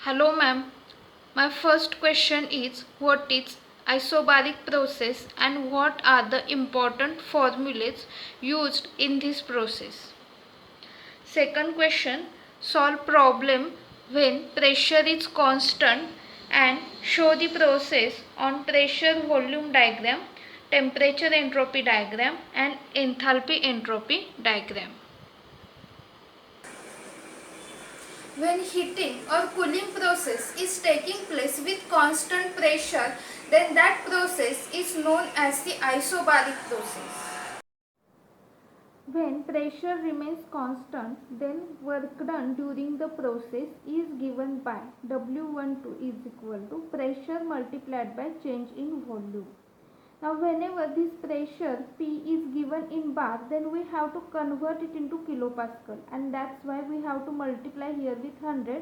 Hello ma'am. My first question is what is isobaric process and what are the important formulas used in this process? Second question, solve problem when pressure is constant and show the process on pressure volume diagram, temperature entropy diagram and enthalpy entropy diagram. When heating or cooling process is taking place with constant pressure, then that process is known as the isobaric process. When pressure remains constant, then work done during the process is given by W12 is equal to pressure multiplied by change in volume. Now whenever this pressure P is given in bar, then we have to convert it into kilopascal, and that's why we have to multiply here with 100.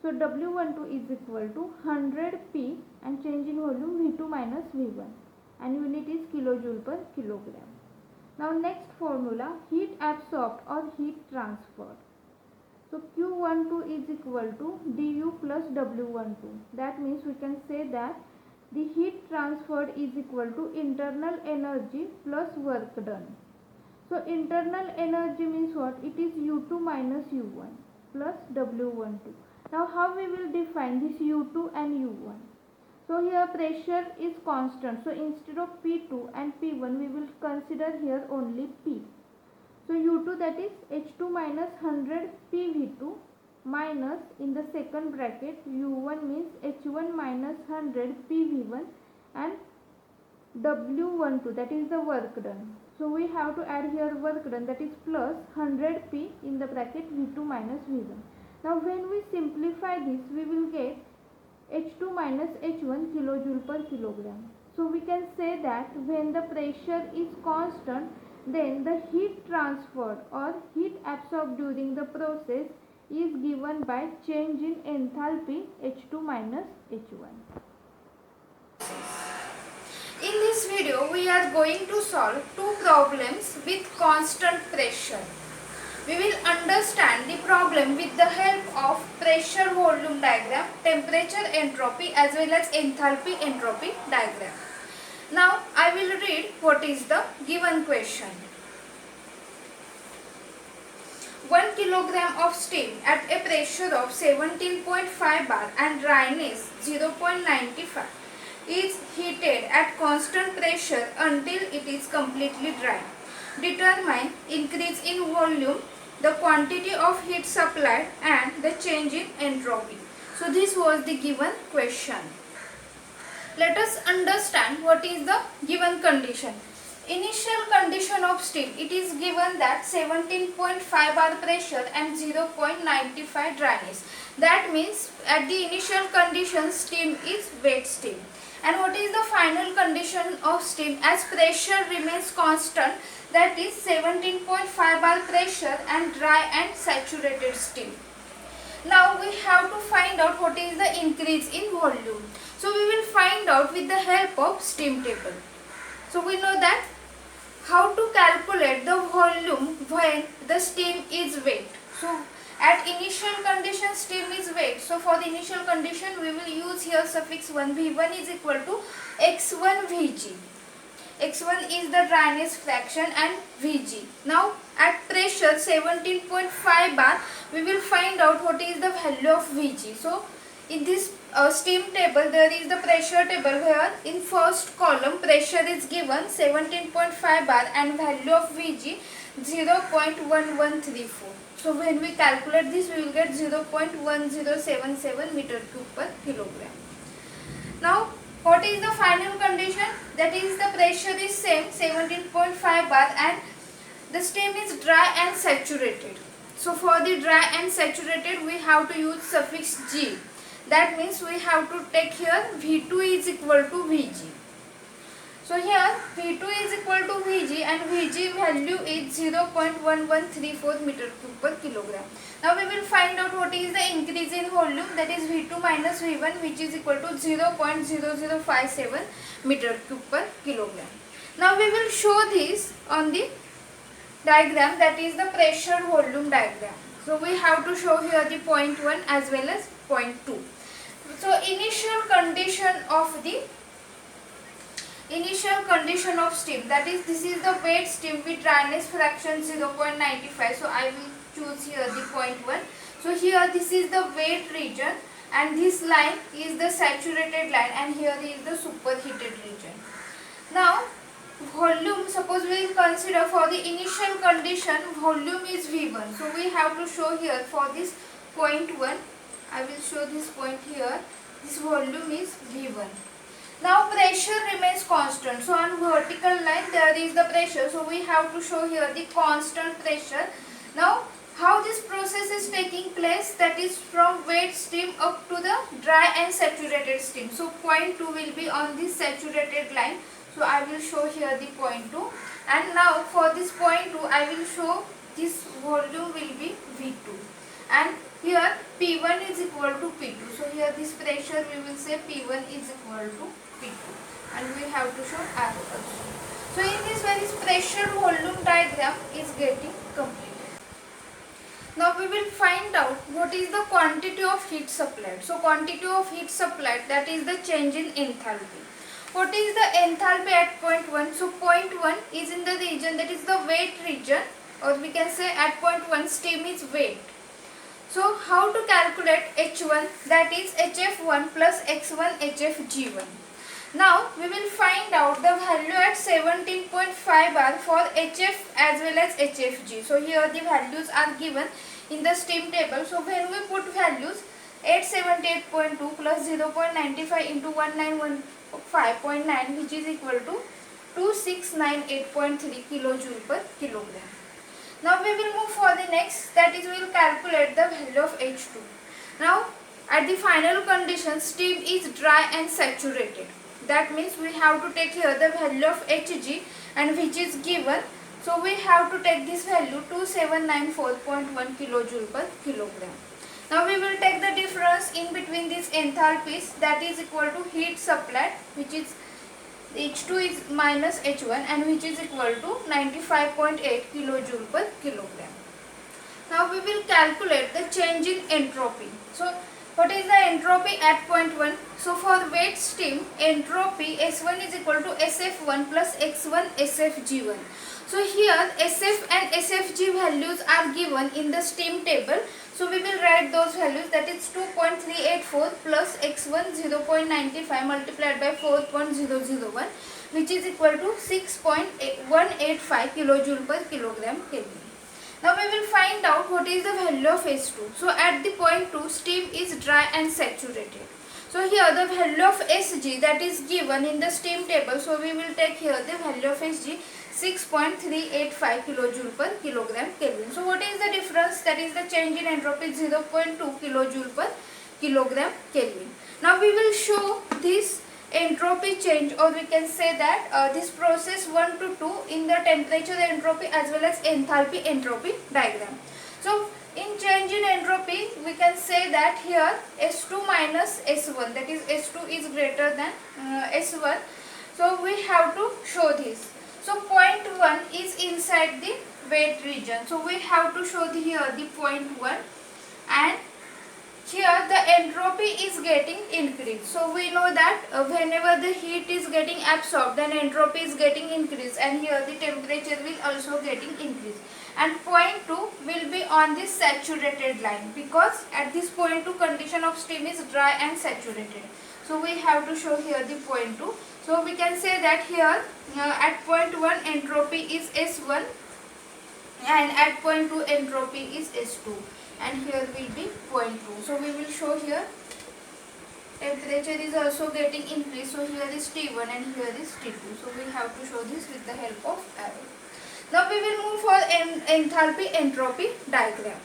So W12 is equal to 100 P and change in volume V2 minus V1 and unit is kilojoule per kilogram. Now next formula, heat absorbed or heat transferred. So Q12 is equal to du plus W12. That means we can say that the heat transferred is equal to internal energy plus work done. So internal energy means what? It is U2 minus U1 plus W12. Now how we will define this U2 and U1? So here pressure is constant. So instead of P2 and P1 we will consider here only P. So U2 that is H2 minus 100 PV2 minus in the second bracket U1 means H1 minus 100 PV1 and W12 that is the work done. So we have to add here work done, that is plus 100 P in the bracket V2 minus V1. Now when we simplify this we will get H2 minus H1 kilojoule per kilogram. So we can say that when the pressure is constant, then the heat transferred or heat absorbed during the process is given by change in enthalpy H2 minus H1. In this video we are going to solve two problems with constant pressure. We will understand the problem with the help of pressure volume diagram, temperature entropy as well as enthalpy entropy diagram. Now I will read what is the given question. 1 kilogram of steam at a pressure of 17.5 bar and dryness 0.95 is heated at constant pressure until it is completely dry. Determine increase in volume, the quantity of heat supplied and the change in entropy. So this was the given question. Let us understand what is the given condition. Initial condition of steam, it is given that 17.5 bar pressure and 0.95 dryness. That means at the initial condition steam is wet steam. And what is the final condition of steam as pressure remains constant, that is 17.5 bar pressure and dry and saturated steam. Now we have to find out what is the increase in volume. So we will find out with the help of steam table. So we know that how to calculate the volume when the steam is wet. So at initial condition steam is wet. So for the initial condition we will use here suffix 1. V1 is equal to x1 Vg. x1 is the dryness fraction and Vg. Now at pressure 17.5 bar we will find out what is the value of Vg. So in this steam table there is the pressure table where in first column pressure is given 17.5 bar and value of Vg 0.1134. So when we calculate this we will get 0.1077 meter cube per kilogram. Now what is the final condition? That is the pressure is same 17.5 bar and the steam is dry and saturated. So for the dry and saturated we have to use suffix G. That means we have to take here V2 is equal to Vg. So here V2 is equal to Vg and Vg value is 0.1134 meter cube per kilogram. Now we will find out what is the increase in volume, that is V2 minus V1 which is equal to 0.0057 meter cube per kilogram. Now we will show this on the diagram, that is the pressure volume diagram. So we have to show here the point 1 as well as point 2. So initial condition of steam, that is, this is the wet steam with dryness fraction 0.95. So I will choose here the point 1. So here this is the wet region and this line is the saturated line and here is the superheated region. Now volume, suppose we will consider for the initial condition volume is V1. So we have to show here for this point 1, I will show this point here, this volume is V1. Now pressure remains constant. So on vertical line there is the pressure. So we have to show here the constant pressure. Now how this process is taking place, that is from wet steam up to the dry and saturated steam. So point 2 will be on this saturated line. So I will show here the point 2, and now for this point 2 I will show this volume will be V2 and here P1 is equal to P2. So here this pressure we will say P1 is equal to P2 and we have to show arrow also. So in this way this pressure volume diagram is getting completed. Now we will find out what is the quantity of heat supplied. So quantity of heat supplied, that is the change in enthalpy. What is the enthalpy at point 1? So point 1 is in the region, that is the wet region, or we can say at point 1 steam is wet. So how to calculate H1, that is HF1 plus X1 HFG1. Now we will find out the value at 17.5 bar for HF as well as HFG. So here the values are given in the steam table. So when we put values 878.2 plus 0.95 into 1915.9, which is equal to 2698.3 kilojoule per kilogram. Now we will move for the next, that is we will calculate the value of H2. Now at the final condition steam is dry and saturated. That means we have to take here the value of Hg and which is given. So we have to take this value 2794.1 kilojoule per kilogram. Now we will take the difference in between these enthalpies, that is equal to heat supplied, which is H2 is minus H1 and which is equal to 95.8 kilojoule per kilogram. Now we will calculate the change in entropy. So what is the entropy at point 1? So for wet steam, entropy S1 is equal to SF1 plus X1 SFG1. So here SF and SFG values are given in the steam table. So we will write those values, that is 2.384 plus X1 0.95 multiplied by 4.001, which is equal to 6.185 kilojoule per kilogram Kelvin. Now we will find out what is the value of S2. So at the point 2 steam is dry and saturated. So here the value of Sg, that is given in the steam table. So we will take here the value of Sg 6.385 kilojoule per kilogram Kelvin. So what is the difference? That is the change in entropy 0.2 kilojoule per kilogram Kelvin. Now we will show this entropy change, or we can say that this process 1 to 2 in the temperature entropy as well as enthalpy entropy diagram. So in change in entropy we can say that here S2 minus S1, that is S2 is greater than S1. So we have to show this. So point 1 is inside the wet region. So we have to show here the point 1, and here the entropy is getting increased. So we know that whenever the heat is getting absorbed, then entropy is getting increased, and here the temperature will also getting increased. And point 2 will be on this saturated line, because at this point 2 condition of steam is dry and saturated. So we have to show here the point 2. So we can say that here at point 1 entropy is S1 and at point 2 entropy is S2, and here will be point 2. So we will show here temperature is also getting increased. So here is T1 and here is T2. So we have to show this with the help of arrow. Now we will move for enthalpy-entropy diagram.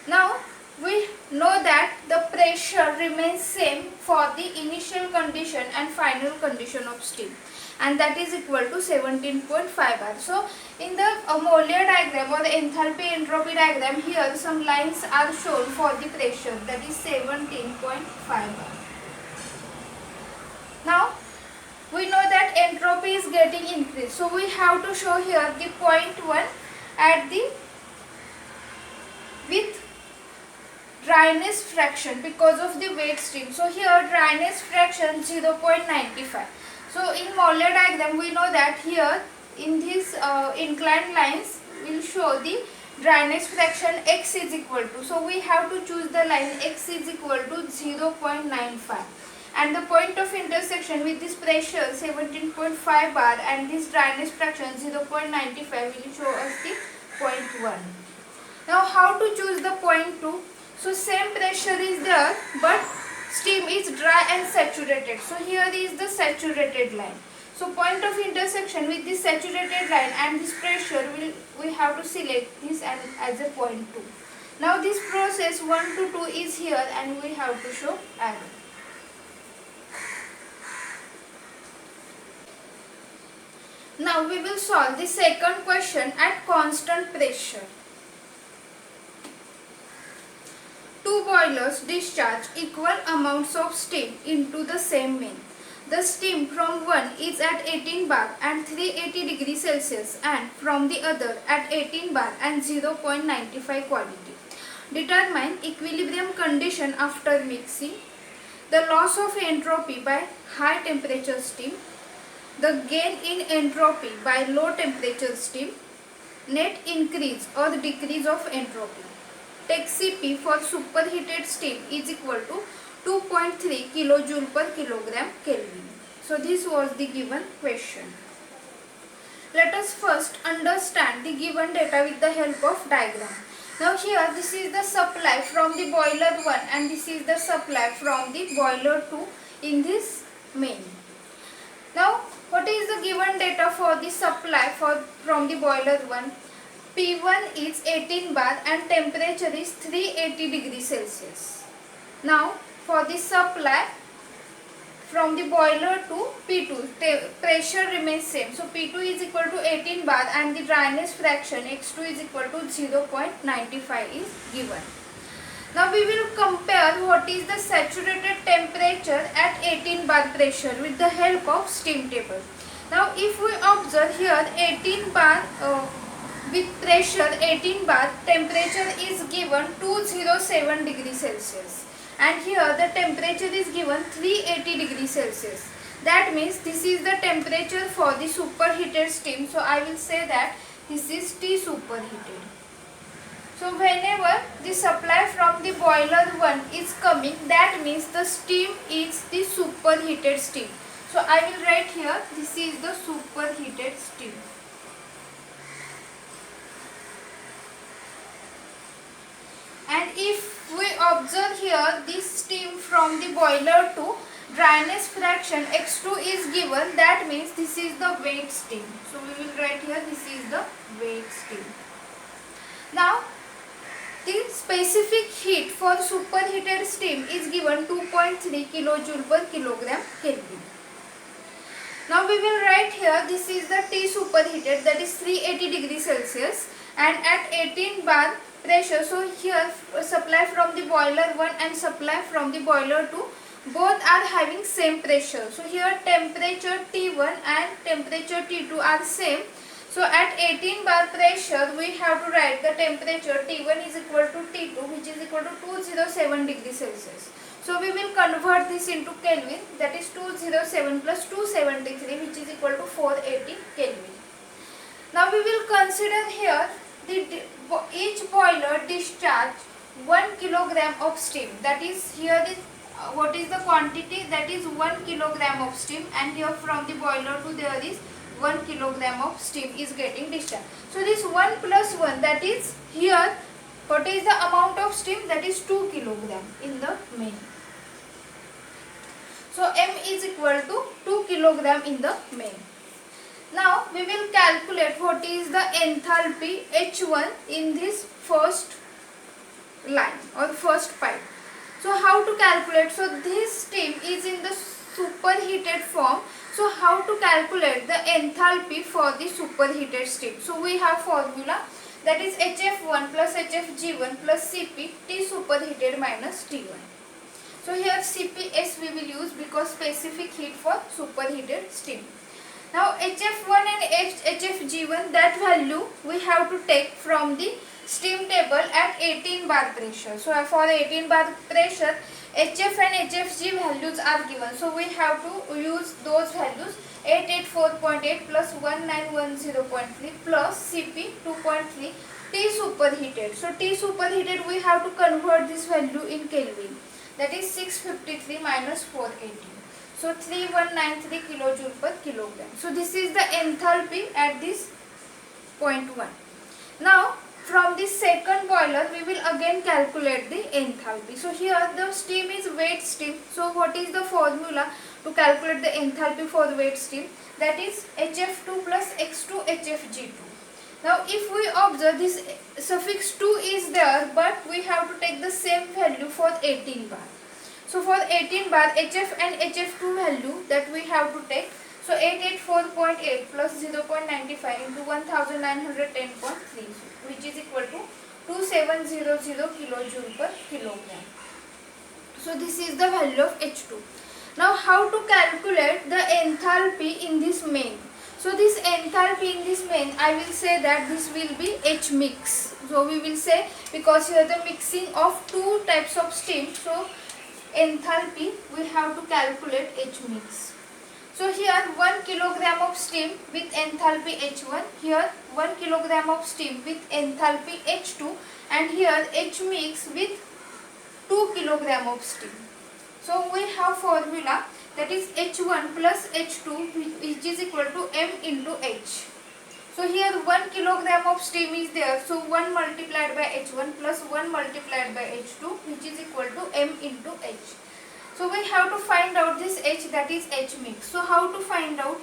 Now we know that the pressure remains same for the initial condition and final condition of steam, and that is equal to 17.5 bar. So in the Mollier diagram or the enthalpy-entropy diagram, here some lines are shown for the pressure, that is 17.5 bar. Now we know that entropy is getting increased. So we have to show here the point 1 at the with dryness fraction because of the wet stream. So here dryness fraction 0.95. So in molar diagram we know that here in these inclined lines will show the dryness fraction x is equal to. So we have to choose the line x is equal to 0.95. And the point of intersection with this pressure 17.5 bar and this dryness fraction 0.95 will show us the point 1. Now how to choose the point 2? So same pressure is there but steam is dry and saturated. So here is the saturated line. So point of intersection with this saturated line and this pressure we have to select this as a point 2. Now this process 1 to 2 is here and we have to show arrow. Now we will solve the second question at constant pressure. Two boilers discharge equal amounts of steam into the same main. The steam from one is at 18 bar and 380 degrees Celsius and from the other at 18 bar and 0.95 quality. Determine equilibrium condition after mixing, the loss of entropy by high temperature steam, the gain in entropy by low temperature steam, net increase or decrease of entropy. Take Cp for superheated steam is equal to 2.3 kilojoule per kilogram Kelvin. So this was the given question. Let us first understand the given data with the help of diagram. Now here this is the supply from the boiler 1 and this is the supply from the boiler 2 in this main. Now what is the given data for the supply from the boiler 1? P1 is 18 bar and temperature is 380 degrees Celsius. Now for the supply from the boiler to P2, pressure remains same. So P2 is equal to 18 bar and the dryness fraction X2 is equal to 0.95 is given. Now we will compare what is the saturated temperature at 18 bar pressure with the help of steam table. Now if we observe here 18 bar with pressure 18 bar, temperature is given 207 degrees Celsius and here the temperature is given 380 degrees Celsius. That means this is the temperature for the superheated steam. So I will say that this is T superheated. So whenever the supply from the boiler 1 is coming, that means the steam is the superheated steam. So I will write here this is the superheated steam. And if we observe here this steam from the boiler 2, dryness fraction X2 is given, that means this is the wet steam. So we will write here this is the wet steam. Now the specific heat for superheated steam is given 2.3 kilojoule per kilogram Kelvin. Now we will write here this is the T superheated, that is 380 degrees Celsius and at 18 bar pressure. So here supply from the boiler 1 and supply from the boiler 2 both are having same pressure. So here temperature T1 and temperature T2 are same. So at 18 bar pressure we have to write the temperature T1 is equal to T2 which is equal to 207 degrees Celsius. So we will convert this into Kelvin, that is 207 plus 273 which is equal to 480 Kelvin. Now we will consider here each boiler discharge 1 kilogram of steam. That is here this what is the quantity, that is 1 kilogram of steam, and here from the boiler to there is 1 kilogram of steam is getting discharged. So this 1 plus 1, that is here what is the amount of steam, that is 2 kilogram in the main. So M is equal to 2 kilogram in the main. Now we will calculate what is the enthalpy H1 in this first line or first pipe. So how to calculate? So this steam is in the superheated form. So how to calculate the enthalpy for the superheated steam? So we have formula, that is HF1 plus HFG1 plus Cp T superheated minus T1. So here Cps we will use because specific heat for superheated steam. Now HF1 and HFG1, that value we have to take from the steam table at 18 bar pressure. So for 18 bar pressure, HF and HFG values are given. So we have to use those values. 884.8 plus 1910.3 plus Cp 2.3. T superheated. So T superheated, we have to convert this value in Kelvin. That is 653 minus 480. So 3193 kilojoule per kilogram. So this is the enthalpy at this point 1. Now from this second boiler we will again calculate the enthalpy. So here the steam is wet steam. So what is the formula to calculate the enthalpy for the wet steam? That is HF2 plus X2 HFG2. Now if we observe, this suffix 2 is there, but we have to take the same value for 18 bar. So for 18 bar, HF and HF2 value that we have to take. So 884.8 plus 0.95 into 1910.3, which is equal to 2700 kilojoule per kilogram. So this is the value of H2. Now how to calculate the enthalpy in this main? So this enthalpy in this main, I will say that this will be H mix. So we will say, because here the mixing of two types of steam, so enthalpy we have to calculate H mix. So here 1 kilogram of steam with enthalpy H1, here 1 kilogram of steam with enthalpy H2, and here H mix with 2 kilogram of steam. So we have formula, that is H1 plus H2, which is equal to M into H. So here 1 kilogram of steam is there, so 1 multiplied by H1 plus 1 multiplied by H2, which is equal to M into H. So we have to find out this H, that is H mix. So how to find out?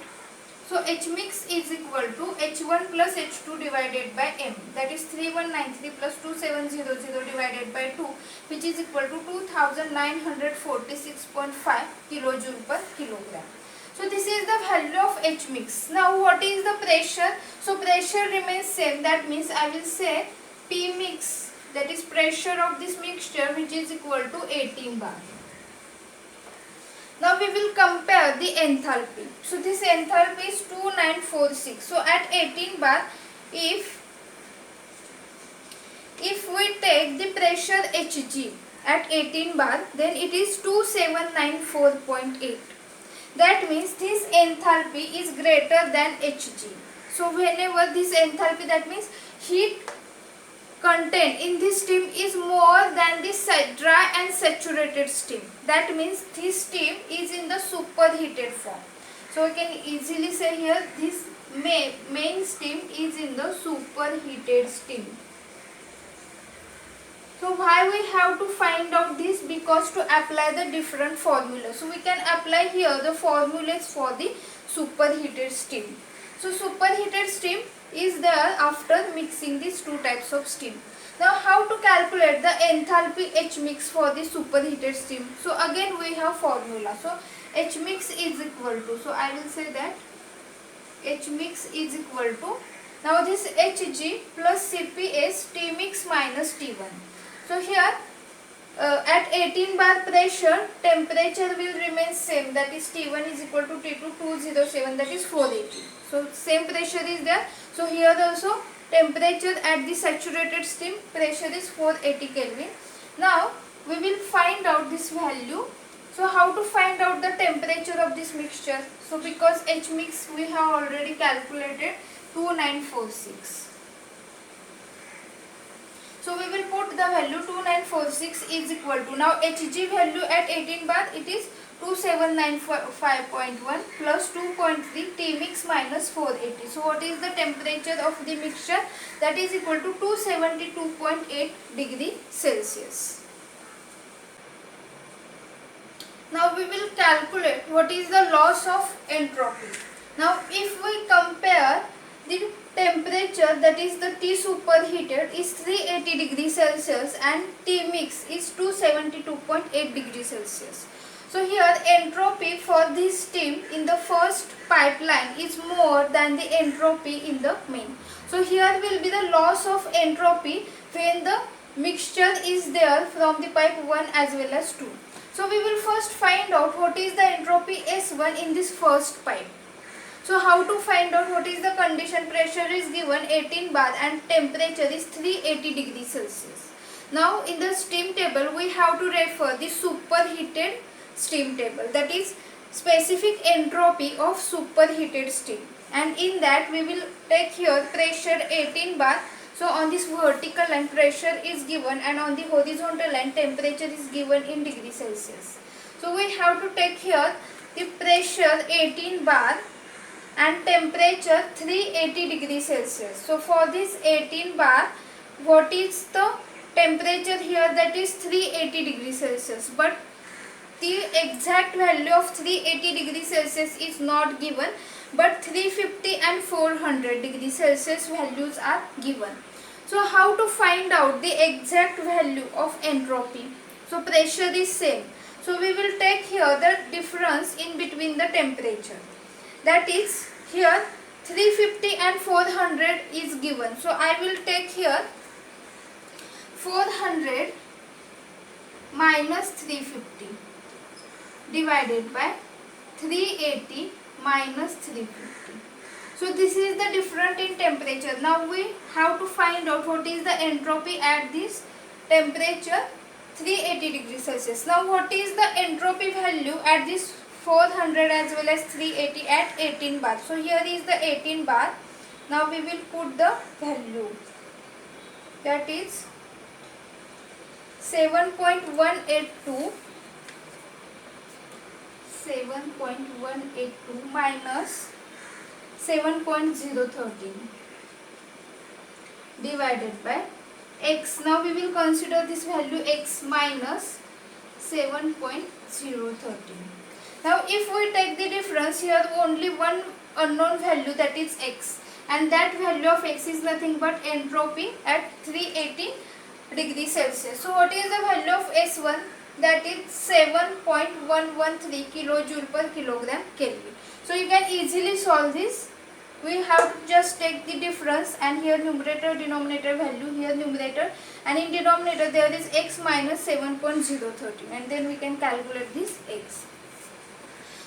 So H mix is equal to H1 plus H2 divided by M, that is 3193 plus 2700 divided by 2, which is equal to 2946.5 kilojoule per kilogram. So this is the value of H mix. Now what is the pressure? So pressure remains same, that means I will say P mix, that is pressure of this mixture, which is equal to 18 bar. Now we will compare the enthalpy. So this enthalpy is 2946. So at 18 bar, if we take the pressure Hg at 18 bar, then it is 2794.8. That means this enthalpy is greater than Hg. So whenever this enthalpy, that means heat content in this steam is more than the dry and saturated steam. That means this steam is in the superheated form. So we can easily say here this main steam is in the superheated steam. So why we have to find out this? Because to apply the different formulas. So we can apply here the formulas for the superheated steam. So superheated steam is there after mixing these two types of steam. Now how to calculate the enthalpy H mix for the superheated steam? So again we have formula. So H mix is equal to, so I will say that H mix is equal to, now this Hg plus Cp is T mix minus T1. So here at 18 bar pressure, temperature will remain same, that is T1 is equal to T2 207, that is 480. So same pressure is there. So here also temperature at the saturated steam pressure is 480 Kelvin. Now we will find out this value. So how to find out the temperature of this mixture? So because H mix we have already calculated 2946. So we will put the value 2946 is equal to, now Hg value at 18 bar, it is 2795.1 plus 2.3 T mix minus 480. So what is the temperature of the mixture? That is equal to 272.8 degree Celsius. Now we will calculate what is the loss of entropy. Now if we compare the temperature, that is the T superheated is 380 degrees Celsius and T mix is 272.8 degrees Celsius. So here entropy for this steam in the first pipeline is more than the entropy in the main. So here will be the loss of entropy when the mixture is there from the pipe 1 as well as 2. So we will first find out what is the entropy S1 in this first pipe. So how to find out what is the condition? Pressure is given 18 bar and temperature is 380 degrees Celsius. Now in the steam table we have to refer the superheated steam table, that is specific entropy of superheated steam, and in that we will take here pressure 18 bar. So on this vertical line pressure is given and on the horizontal line temperature is given in degrees Celsius. So we have to take here the pressure 18 bar and temperature 380 degrees Celsius. So for this 18 bar, what is the temperature here? That is 380 degrees Celsius, but the exact value of 380 degrees Celsius is not given, but 350 and 400 degrees Celsius values are given. So how to find out the exact value of entropy? So pressure is same, so we will take here the difference in between the temperature, that is here 350 and 400 is given. So I will take here 400 minus 350 divided by 380 minus 350. So this is the difference in temperature. Now we have to find out what is the entropy at this temperature 380 degrees Celsius. Now what is the entropy value at this 400 as well as 380 at 18 bar? So here is the 18 bar. Now we will put the value, that is 7.182 minus 7.013 divided by x. Now we will consider this value x minus 7.013. Now if we take the difference, here only one unknown value, that is x, and that value of x is nothing but entropy at 380 degrees Celsius. So what is the value of S1? That is 7.113 kilojoule per kilogram Kelvin. So you can easily solve this. We have to just take the difference, and here numerator denominator value, here numerator, and in denominator there is x minus 7.013, and then we can calculate this x.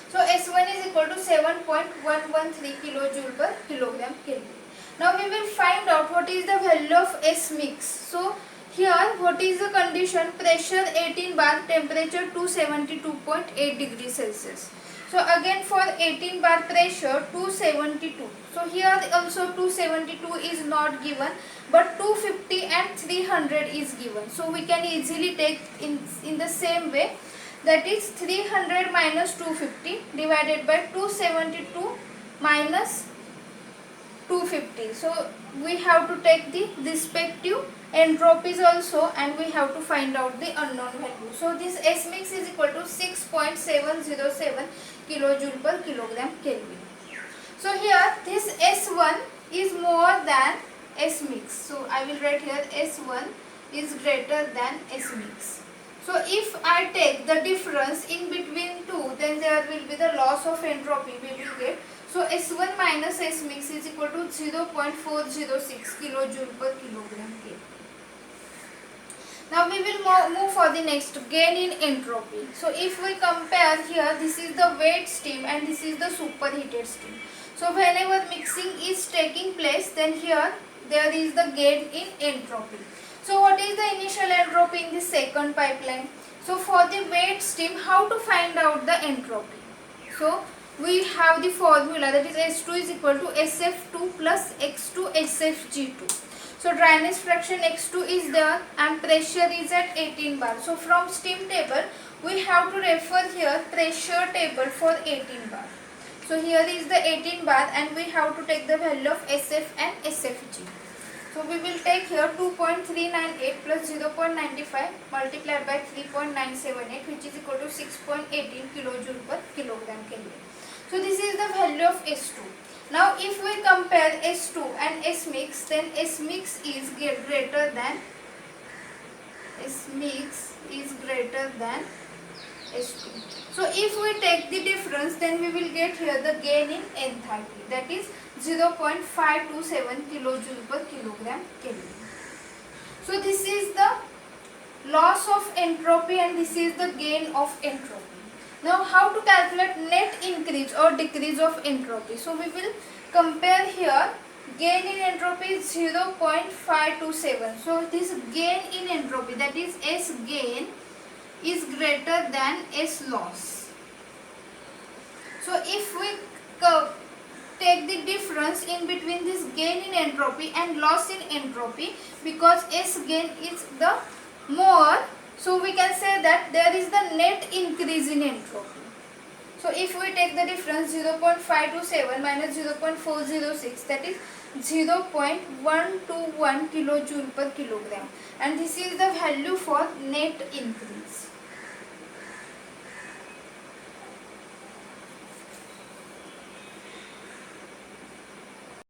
So S1 is equal to 7.113 kilojoule per kilogram Kelvin. Now we will find out what is the value of S mix. So here what is the condition? Pressure 18 bar, temperature 272.8 degrees Celsius. So again for 18 bar pressure 272. So here also 272 is not given, but 250 and 300 is given. So we can easily take in the same way, that is 300 minus 250 divided by 272 minus 250. So we have to take the respective entropies also, and we have to find out the unknown value. So this S mix is equal to 6.707 kilojoule per kilogram Kelvin. So here this S1 is more than S mix. So I will write here S1 is greater than S mix. So if I take the difference in between two, then there will be the loss of entropy we will get. So S1 minus S mix is equal to 0.406 kilojoule per kilogram Kelvin. Now we will move for the next, gain in entropy. So if we compare here, this is the wet steam and this is the superheated steam. So whenever mixing is taking place, then here there is the gain in entropy. So what is the initial entropy in the second pipeline? So for the wet steam, how to find out the entropy? So we have the formula, that is S2 is equal to SF2 plus X2 SFG2. So dryness fraction X2 is there and pressure is at 18 bar. So from steam table we have to refer here pressure table for 18 bar. So here is the 18 bar and we have to take the value of SF and SFG. So we will take here 2.398 plus 0.95 multiplied by 3.978, which is equal to 6.18 kilojoule per kilogram Kelvin. So this is the value of S2. Now if we compare S2 and S mix, then S mix is greater than S2. So if we take the difference, then we will get here the gain in enthalpy, that is 0.527 kilojoule per kilogram Kelvin. So this is the loss of entropy and this is the gain of entropy. Now how to calculate net increase or decrease of entropy? So we will compare here. Gain in entropy is 0.527. So this gain in entropy, that is S gain, is greater than S loss. So if we take the difference in between this gain in entropy and loss in entropy, because S gain is the more, so we can say that there is the net increase in entropy. So if we take the difference 0.527 minus 0.406, that is 0.121 kilojoule per kilogram, and this is the value for net increase.